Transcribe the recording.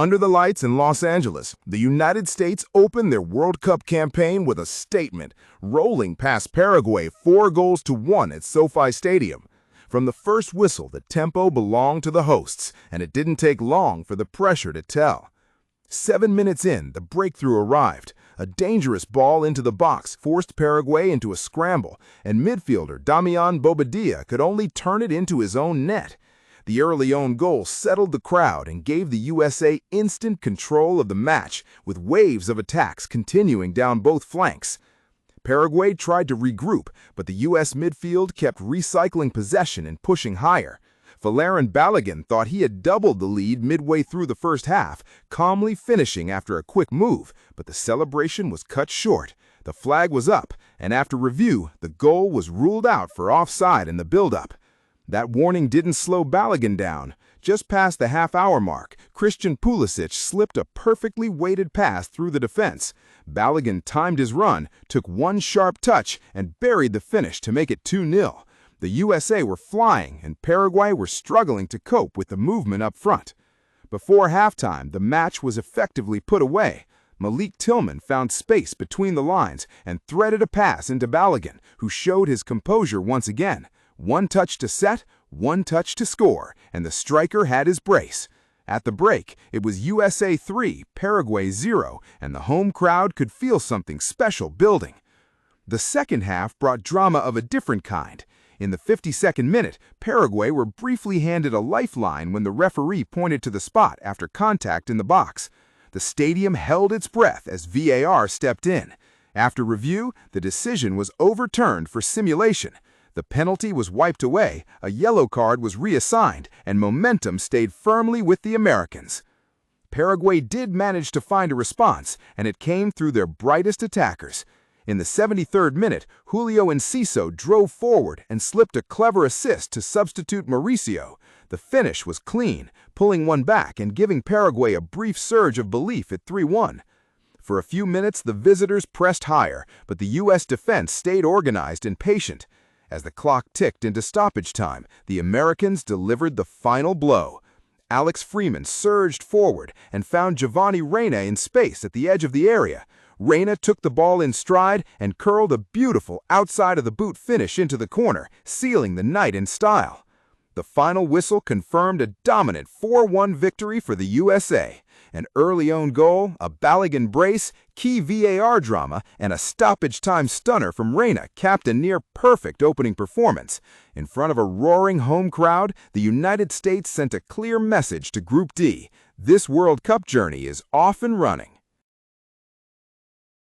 Under the lights in Los Angeles, the United States opened their World Cup campaign with a statement, rolling past Paraguay 4-1 at SoFi Stadium. From the first whistle, the tempo belonged to the hosts, and it didn't take long for the pressure to tell. 7 minutes in, the breakthrough arrived. A dangerous ball into the box forced Paraguay into a scramble, and midfielder Damian Bobadilla could only turn it into his own net. The early own goal settled the crowd and gave the USA instant control of the match, with waves of attacks continuing down both flanks. Paraguay tried to regroup, but the U.S. midfield kept recycling possession and pushing higher. Valerian Balogun thought he had doubled the lead midway through the first half, calmly finishing after a quick move, but the celebration was cut short. The flag was up, and after review, the goal was ruled out for offside in the build-up. That warning didn't slow Balogun down. Just past the half-hour mark, Christian Pulisic slipped a perfectly weighted pass through the defense. Balogun timed his run, took one sharp touch, and buried the finish to make it 2-0. The USA were flying, and Paraguay were struggling to cope with the movement up front. Before halftime, the match was effectively put away. Malik Tillman found space between the lines and threaded a pass into Balogun, who showed his composure once again. One touch to set, one touch to score, and the striker had his brace. At the break, it was USA 3, Paraguay 0, and the home crowd could feel something special building. The second half brought drama of a different kind. In the 52nd minute, Paraguay were briefly handed a lifeline when the referee pointed to the spot after contact in the box. The stadium held its breath as VAR stepped in. After review, the decision was overturned for simulation. The penalty was wiped away, a yellow card was reassigned, and momentum stayed firmly with the Americans. Paraguay did manage to find a response, and it came through their brightest attackers. In the 73rd minute, Julio Enciso drove forward and slipped a clever assist to substitute Mauricio. The finish was clean, pulling one back and giving Paraguay a brief surge of belief at 3-1. For a few minutes, the visitors pressed higher, but the U.S. defense stayed organized and patient. As the clock ticked into stoppage time, the Americans delivered the final blow. Alex Freeman surged forward and found Giovanni Reyna in space at the edge of the area. Reyna took the ball in stride and curled a beautiful outside-of-the-boot finish into the corner, sealing the night in style. The final whistle confirmed a dominant 4-1 victory for the USA. An early own goal, a Balogun brace, key VAR drama, and a stoppage-time stunner from Reyna capped a near-perfect opening performance. In front of a roaring home crowd, the United States sent a clear message to Group D. This World Cup journey is off and running.